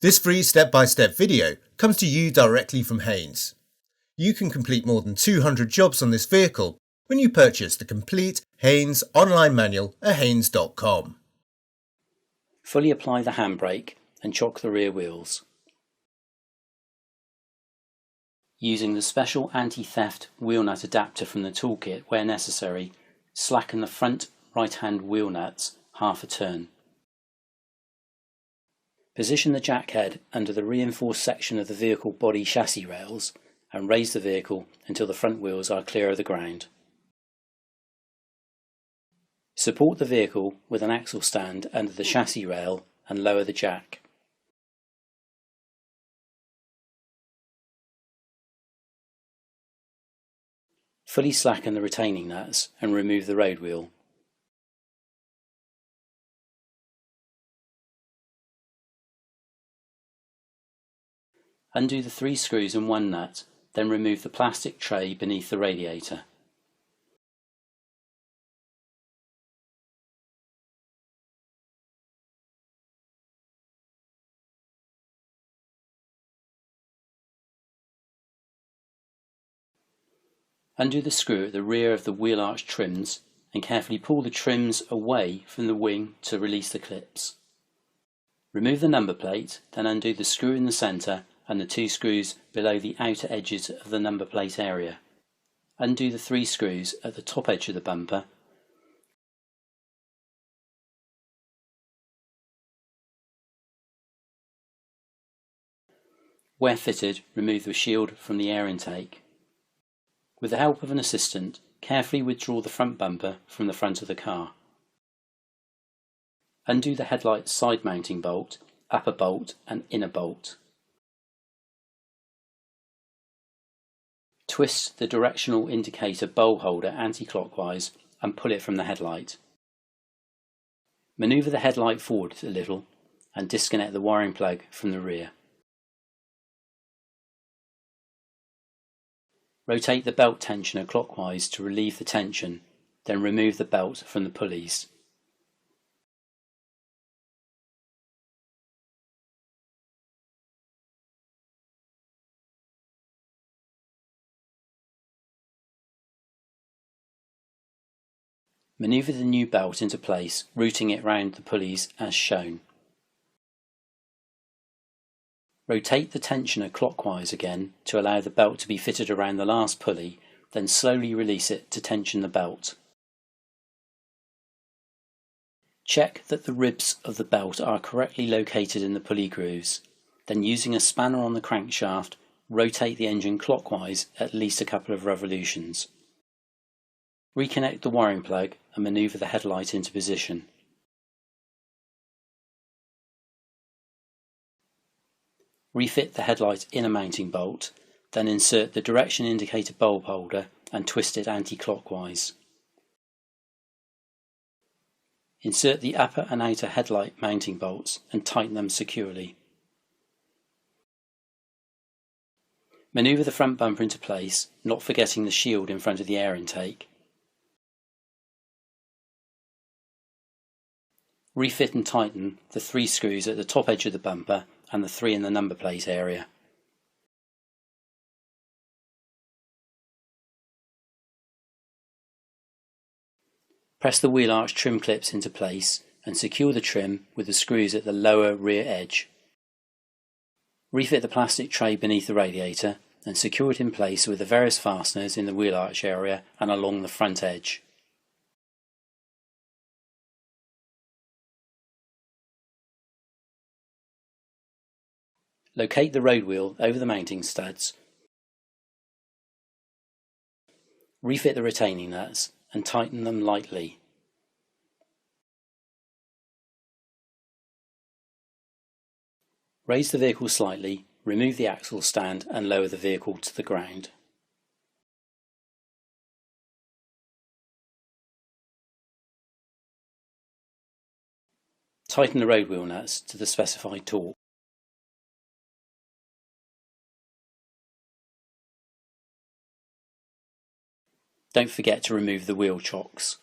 This free step-by-step video comes to you directly from Haynes. You can complete more than 200 jobs on this vehicle when you purchase the complete Haynes online manual at haynes.com. Fully apply the handbrake and chock the rear wheels. Using the special anti-theft wheel nut adapter from the toolkit where necessary, slacken the front right-hand wheel nuts half a turn. Position the jack head under the reinforced section of the vehicle body chassis rails and raise the vehicle until the front wheels are clear of the ground. Support the vehicle with an axle stand under the chassis rail and lower the jack. Fully slacken the retaining nuts and remove the road wheel. Undo the 3 screws and 1 nut, then remove the plastic tray beneath the radiator. Undo the screw at the rear of the wheel arch trims and carefully pull the trims away from the wing to release the clips. Remove the number plate, then undo the screw in the centre and the 2 screws below the outer edges of the number plate area. Undo the 3 screws at the top edge of the bumper. Where fitted, remove the shield from the air intake. With the help of an assistant, carefully withdraw the front bumper from the front of the car. Undo the headlight side mounting bolt, upper bolt and inner bolt. Twist the directional indicator bowl holder anti-clockwise and pull it from the headlight. Manoeuvre the headlight forward a little and disconnect the wiring plug from the rear. Rotate the belt tensioner clockwise to relieve the tension, then remove the belt from the pulleys. Manoeuvre the new belt into place, routing it round the pulleys as shown. Rotate the tensioner clockwise again to allow the belt to be fitted around the last pulley, then slowly release it to tension the belt. Check that the ribs of the belt are correctly located in the pulley grooves, then using a spanner on the crankshaft, rotate the engine clockwise at least a couple of revolutions. Reconnect the wiring plug and manoeuvre the headlight into position. Refit the headlight inner mounting bolt, then insert the direction indicator bulb holder and twist it anti-clockwise. Insert the upper and outer headlight mounting bolts and tighten them securely. Manoeuvre the front bumper into place, not forgetting the shield in front of the air intake. Refit and tighten the 3 screws at the top edge of the bumper and the 3 in the number plate area. Press the wheel arch trim clips into place and secure the trim with the screws at the lower rear edge. Refit the plastic tray beneath the radiator and secure it in place with the various fasteners in the wheel arch area and along the front edge. Locate the road wheel over the mounting studs. Refit the retaining nuts and tighten them lightly. Raise the vehicle slightly, remove the axle stand and lower the vehicle to the ground. Tighten the road wheel nuts to the specified torque. Don't forget to remove the wheel chocks.